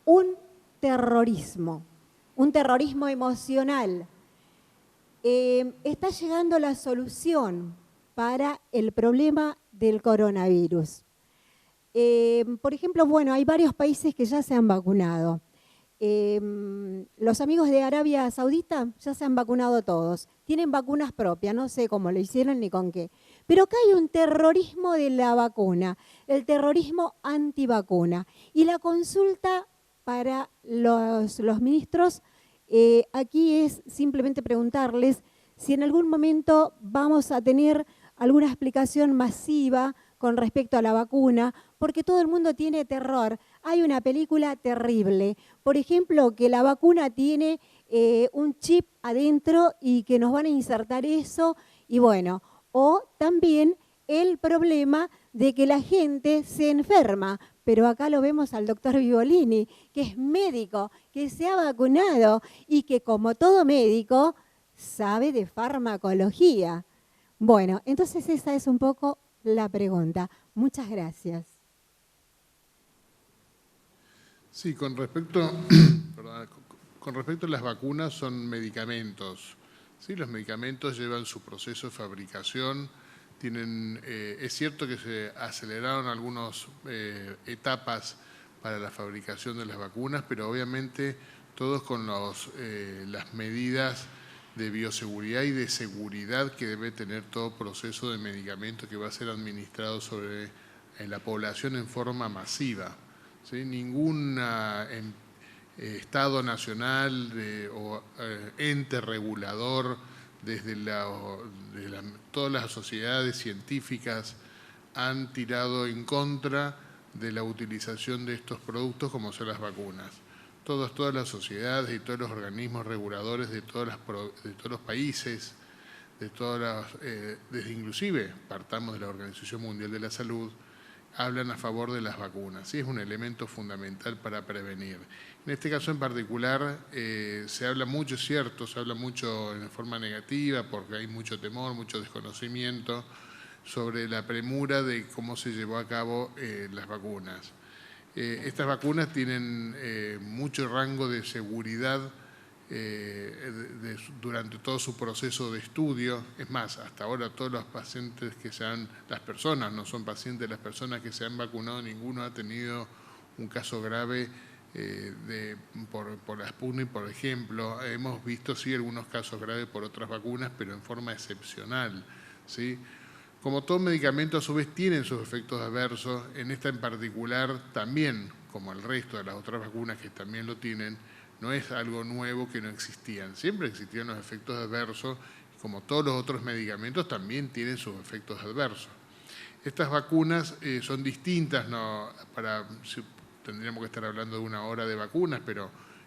un terrorismo emocional. Está llegando la solución para el problema del coronavirus. Por ejemplo, bueno, hay varios países que ya se han vacunado. Los amigos de Arabia Saudita ya se han vacunado todos. Tienen vacunas propias, no sé cómo lo hicieron ni con qué. Pero acá hay un terrorismo de la vacuna, el terrorismo antivacuna. Y la consulta para los ministros aquí es simplemente preguntarles si en algún momento vamos a tener alguna explicación masiva con respecto a la vacuna, porque todo el mundo tiene terror. Hay una película terrible, por ejemplo, que la vacuna tiene un chip adentro y que nos van a insertar eso, y bueno, o también el problema de que la gente se enferma, pero acá lo vemos al doctor Vivolini, que es médico, que se ha vacunado y que como todo médico sabe de farmacología. Bueno, entonces esa es un poco la pregunta. Muchas gracias. Sí, con respecto a las vacunas, son medicamentos. ¿Sí? Los medicamentos llevan su proceso de fabricación. Es cierto que se aceleraron algunas etapas para la fabricación de las vacunas, pero obviamente todos con las medidas de bioseguridad y de seguridad que debe tener todo proceso de medicamento que va a ser administrado sobre la población en forma masiva. ¿Sí? Ningún Estado nacional o ente regulador desde todas las sociedades científicas han tirado en contra de la utilización de estos productos como son las vacunas. Todas las sociedades y todos los organismos reguladores de todos los países, desde inclusive partamos de la Organización Mundial de la Salud, hablan a favor de las vacunas. ¿Sí? Es un elemento fundamental para prevenir. En este caso en particular se habla mucho, es cierto, se habla mucho en forma negativa porque hay mucho temor, mucho desconocimiento sobre la premura de cómo se llevó a cabo las vacunas. Estas vacunas tienen mucho rango de seguridad durante todo su proceso de estudio. Es más, hasta ahora todos los pacientes las personas, no son pacientes, las personas que se han vacunado, ninguno ha tenido un caso grave por la Sputnik, por ejemplo. Hemos visto sí algunos casos graves por otras vacunas, pero en forma excepcional, ¿sí? Como todo medicamento, a su vez, tienen sus efectos adversos. En esta en particular, también, como el resto de las otras vacunas que también lo tienen, no es algo nuevo que no existían. Siempre existían los efectos adversos, como todos los otros medicamentos también tienen sus efectos adversos. Estas vacunas son distintas, ¿no? Tendríamos que estar hablando de 1 hora de vacunas,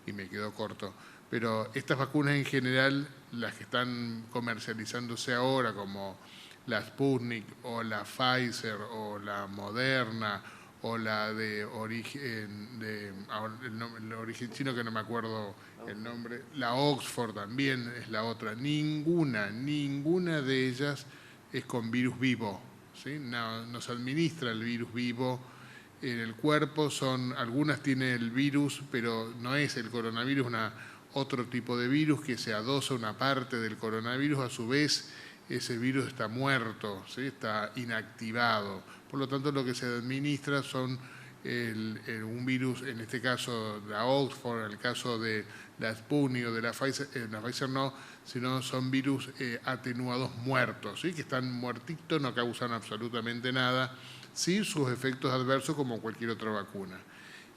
y me quedó corto. Pero estas vacunas en general, las que están comercializándose ahora, como la Sputnik o la Pfizer o la Moderna o la de origen, el origen chino que no me acuerdo el nombre, la Oxford también es la otra, ninguna de ellas es con virus vivo, ¿sí? No se administra el virus vivo en el cuerpo, algunas tienen el virus, pero no es el coronavirus, otro tipo de virus que se adosa una parte del coronavirus, a su vez ese virus está muerto, ¿sí? Está inactivado. Por lo tanto, lo que se administra son un virus, en este caso la Oxford, en el caso de la Sputnik o de la Pfizer no, sino son virus atenuados muertos, ¿sí? Que están muertitos, no causan absolutamente nada, sin sus efectos adversos como cualquier otra vacuna.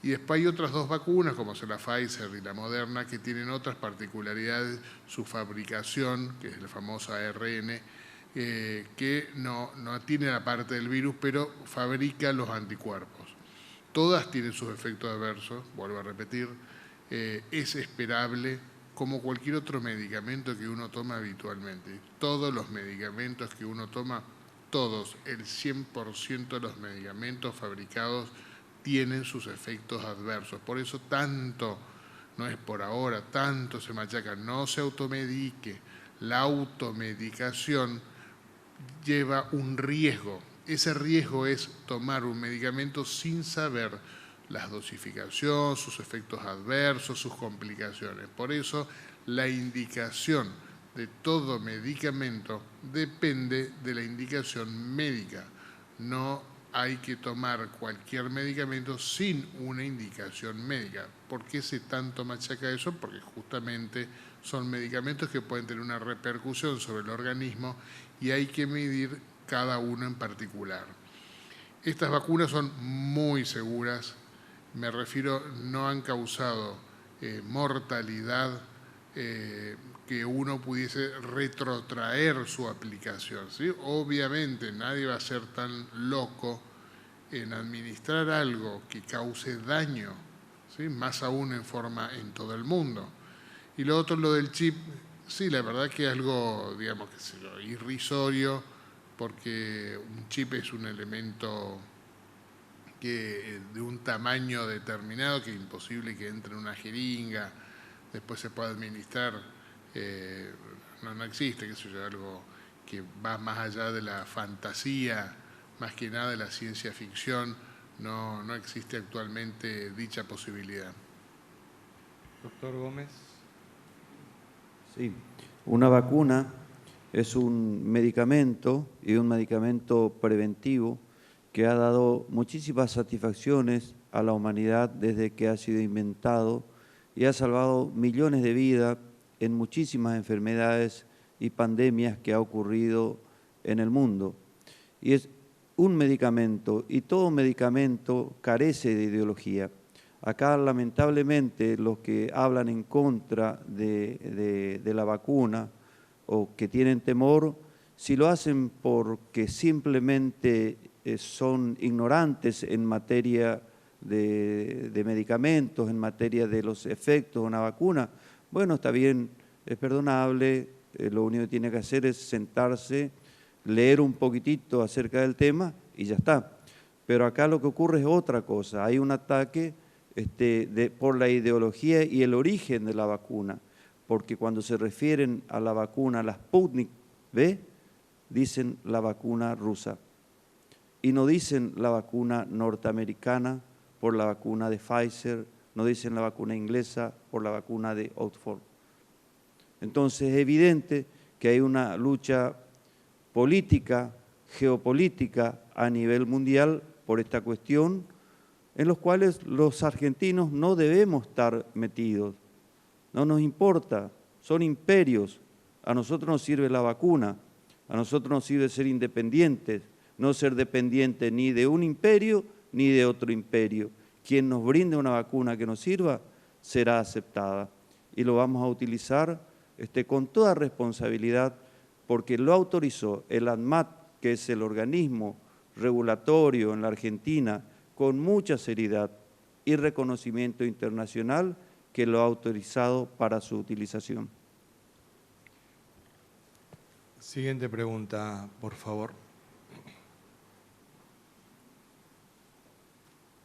Y después hay otras 2 vacunas, como son la Pfizer y la Moderna, que tienen otras particularidades, su fabricación, que es la famosa ARN, que no tiene la parte del virus, pero fabrica los anticuerpos. Todas tienen sus efectos adversos, vuelvo a repetir, es esperable como cualquier otro medicamento que uno toma habitualmente. Todos los medicamentos que uno toma, todos, el 100% de los medicamentos fabricados tienen sus efectos adversos. Por eso tanto, no es por ahora, tanto se machaca, no se automedique. La automedicación lleva un riesgo. Ese riesgo es tomar un medicamento sin saber la dosificación, sus efectos adversos, sus complicaciones. Por eso la indicación de todo medicamento depende de la indicación médica. No hay que tomar cualquier medicamento sin una indicación médica. ¿Por qué se tanto machaca eso? Porque justamente son medicamentos que pueden tener una repercusión sobre el organismo y hay que medir cada uno en particular. Estas vacunas son muy seguras, me refiero, no han causado mortalidad que uno pudiese retrotraer su aplicación, ¿sí? Obviamente nadie va a ser tan loco en administrar algo que cause daño, ¿sí? Más aún en todo el mundo. Y lo otro, lo del chip, sí, la verdad que es algo, digamos, irrisorio, porque un chip es un elemento de un tamaño determinado que es imposible que entre en una jeringa, después se pueda administrar, no existe, qué sé yo, algo que va más allá de la fantasía, más que nada de la ciencia ficción, no existe actualmente dicha posibilidad. Doctor Gómez. Sí, una vacuna es un medicamento y un medicamento preventivo que ha dado muchísimas satisfacciones a la humanidad desde que ha sido inventado y ha salvado millones de vidas en muchísimas enfermedades y pandemias que ha ocurrido en el mundo. Y es un medicamento, y todo medicamento carece de ideología. Acá, lamentablemente, los que hablan en contra de la vacuna o que tienen temor, si lo hacen porque simplemente son ignorantes en materia de medicamentos, en materia de los efectos de una vacuna, bueno, está bien, es perdonable, lo único que tiene que hacer es sentarse, leer un poquitito acerca del tema y ya está. Pero acá lo que ocurre es otra cosa, hay un ataque por la ideología y el origen de la vacuna, porque cuando se refieren a la vacuna, la Sputnik V, dicen la vacuna rusa y no dicen la vacuna norteamericana por la vacuna de Pfizer, no dicen la vacuna inglesa por la vacuna de Oxford. Entonces es evidente que hay una lucha política, geopolítica a nivel mundial por esta cuestión, en los cuales los argentinos no debemos estar metidos. No nos importa, son imperios. A nosotros nos sirve la vacuna, a nosotros nos sirve ser independientes, no ser dependientes ni de un imperio ni de otro imperio. Quien nos brinde una vacuna que nos sirva, será aceptada. Y lo vamos a utilizar con toda responsabilidad, porque lo autorizó el ANMAT, que es el organismo regulatorio en la Argentina, con mucha seriedad y reconocimiento internacional que lo ha autorizado para su utilización. Siguiente pregunta, por favor.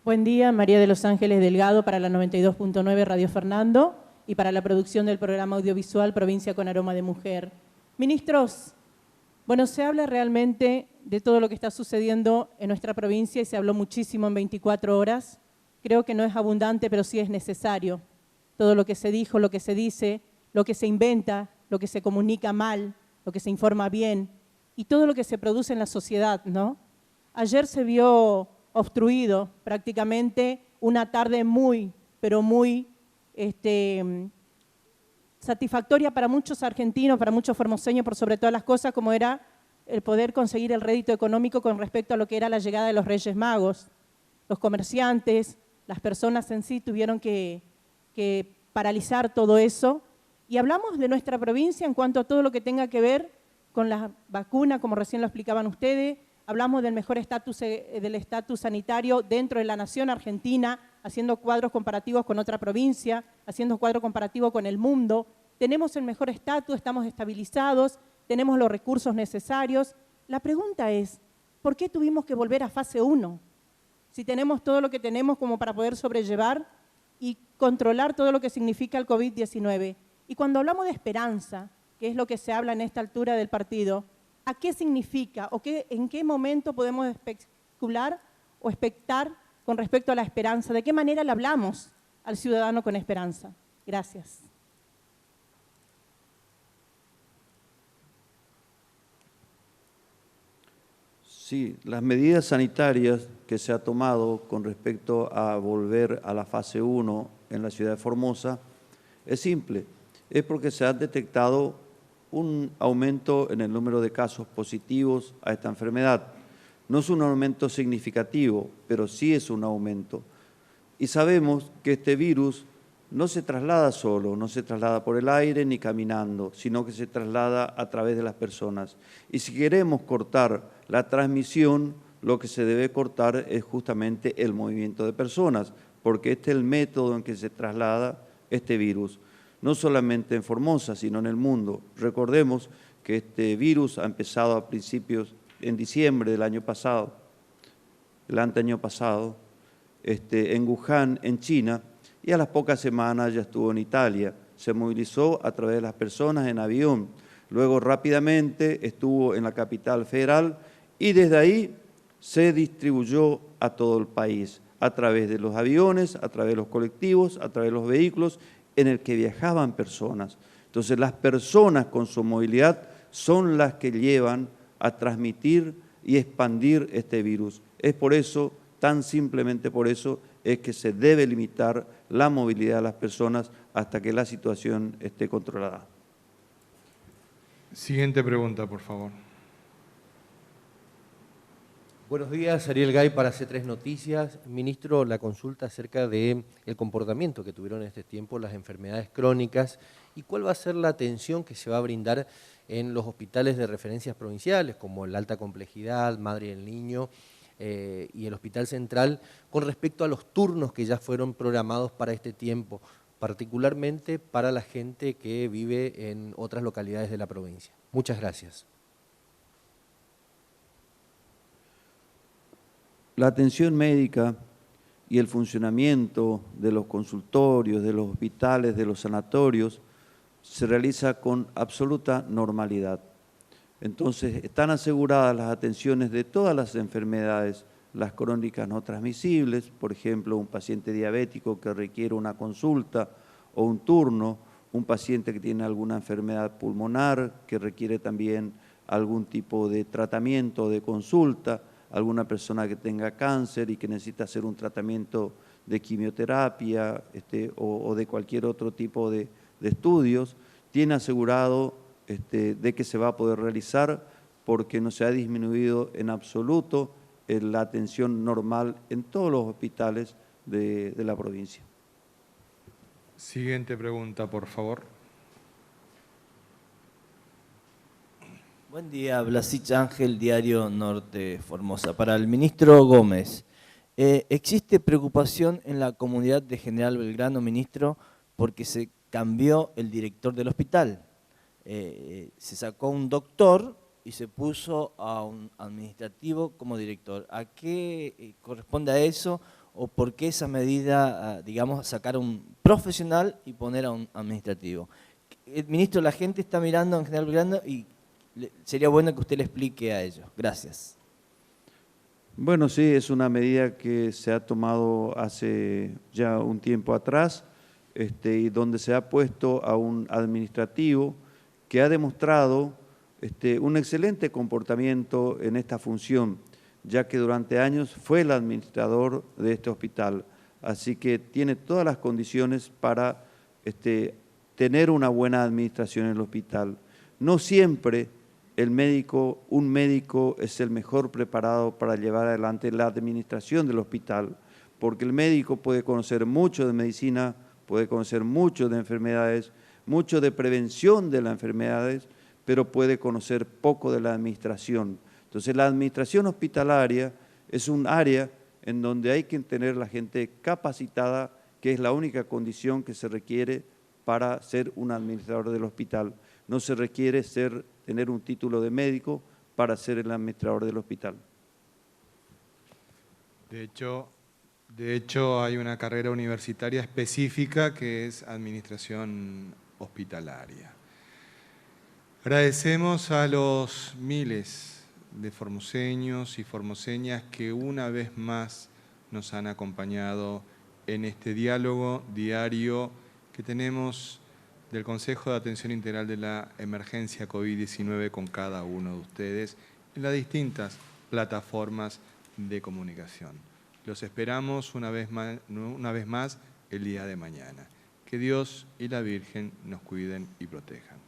Buen día, María de los Ángeles Delgado para la 92.9 Radio Fernando y para la producción del programa audiovisual Provincia con Aroma de Mujer. Ministros, bueno, se habla realmente de todo lo que está sucediendo en nuestra provincia y se habló muchísimo en 24 horas. Creo que no es abundante, pero sí es necesario. Todo lo que se dijo, lo que se dice, lo que se inventa, lo que se comunica mal, lo que se informa bien y todo lo que se produce en la sociedad, ¿no? Ayer se vio obstruido prácticamente una tarde muy, pero muy satisfactoria para muchos argentinos, para muchos formoseños, por sobre todas las cosas, como era el poder conseguir el rédito económico con respecto a lo que era la llegada de los Reyes Magos. Los comerciantes, las personas en sí tuvieron que paralizar todo eso. Y hablamos de nuestra provincia en cuanto a todo lo que tenga que ver con la vacuna, como recién lo explicaban ustedes. Hablamos del mejor estatus sanitario dentro de la nación argentina, haciendo cuadros comparativos con otra provincia, haciendo cuadros comparativos con el mundo. Tenemos el mejor estatus, estamos estabilizados, tenemos los recursos necesarios. La pregunta es, ¿por qué tuvimos que volver a fase 1? Si tenemos todo lo que tenemos como para poder sobrellevar y controlar todo lo que significa el COVID-19. Y cuando hablamos de esperanza, que es lo que se habla en esta altura del partido, ¿a qué significa o en qué momento podemos especular o expectar con respecto a la esperanza? ¿De qué manera le hablamos al ciudadano con esperanza? Gracias. Sí, las medidas sanitarias que se ha tomado con respecto a volver a la fase 1 en la ciudad de Formosa es simple. Es porque se ha detectado un aumento en el número de casos positivos a esta enfermedad. No es un aumento significativo, pero sí es un aumento. Y sabemos que este virus no se traslada solo, no se traslada por el aire ni caminando, sino que se traslada a través de las personas. Y si queremos cortar la transmisión, lo que se debe cortar es justamente el movimiento de personas, porque este es el método en que se traslada este virus. No solamente en Formosa, sino en el mundo. Recordemos que este virus ha empezado a principios, en diciembre del año pasado, el anteaño pasado, en Wuhan, en China, y a las pocas semanas ya estuvo en Italia. Se movilizó a través de las personas en avión. Luego rápidamente estuvo en la capital federal y desde ahí se distribuyó a todo el país, a través de los aviones, a través de los colectivos, a través de los vehículos en el que viajaban personas. Entonces las personas con su movilidad son las que llevan a transmitir y expandir este virus. Es por eso, tan simplemente por eso, es que se debe limitar la movilidad de las personas hasta que la situación esté controlada. Siguiente pregunta, por favor. Buenos días, Ariel Gay para C3 Noticias. Ministro, la consulta acerca del comportamiento que tuvieron en este tiempo las enfermedades crónicas y cuál va a ser la atención que se va a brindar en los hospitales de referencias provinciales, como el Alta Complejidad, Madre y el Niño y el Hospital Central, con respecto a los turnos que ya fueron programados para este tiempo, particularmente para la gente que vive en otras localidades de la provincia. Muchas gracias. La atención médica y el funcionamiento de los consultorios, de los hospitales, de los sanatorios, se realiza con absoluta normalidad. Entonces, están aseguradas las atenciones de todas las enfermedades, las crónicas no transmisibles, por ejemplo, un paciente diabético que requiere una consulta o un turno, un paciente que tiene alguna enfermedad pulmonar que requiere también algún tipo de tratamiento o de consulta, alguna persona que tenga cáncer y que necesita hacer un tratamiento de quimioterapia o de cualquier otro tipo de estudios, tiene asegurado de que se va a poder realizar porque no se ha disminuido en absoluto la atención normal en todos los hospitales de la provincia. Siguiente pregunta, por favor. Buen día, Blasich Ángel, Diario Norte Formosa. Para el ministro Gómez, ¿existe preocupación en la comunidad de General Belgrano, ministro, porque se cambió el director del hospital? Se sacó un doctor y se puso a un administrativo como director. ¿A qué corresponde a eso? ¿O por qué esa medida, digamos, sacar a un profesional y poner a un administrativo? Ministro, la gente está mirando en General Belgrano y sería bueno que usted le explique a ellos. Gracias. Bueno, sí, es una medida que se ha tomado hace ya un tiempo atrás, y donde se ha puesto a un administrativo que ha demostrado un excelente comportamiento en esta función, ya que durante años fue el administrador de este hospital. Así que tiene todas las condiciones para tener una buena administración en el hospital. No siempre un médico es el mejor preparado para llevar adelante la administración del hospital, porque el médico puede conocer mucho de medicina, puede conocer mucho de enfermedades, mucho de prevención de las enfermedades, pero puede conocer poco de la administración. Entonces, la administración hospitalaria es un área en donde hay que tener la gente capacitada, que es la única condición que se requiere para ser un administrador del hospital. No se requiere tener un título de médico para ser el administrador del hospital. De hecho, hay una carrera universitaria específica que es Administración Hospitalaria. Agradecemos a los miles de formoseños y formoseñas que una vez más nos han acompañado en este diálogo diario que tenemos del Consejo de Atención Integral de la Emergencia COVID-19 con cada uno de ustedes en las distintas plataformas de comunicación. Los esperamos una vez más el día de mañana. Que Dios y la Virgen nos cuiden y protejan.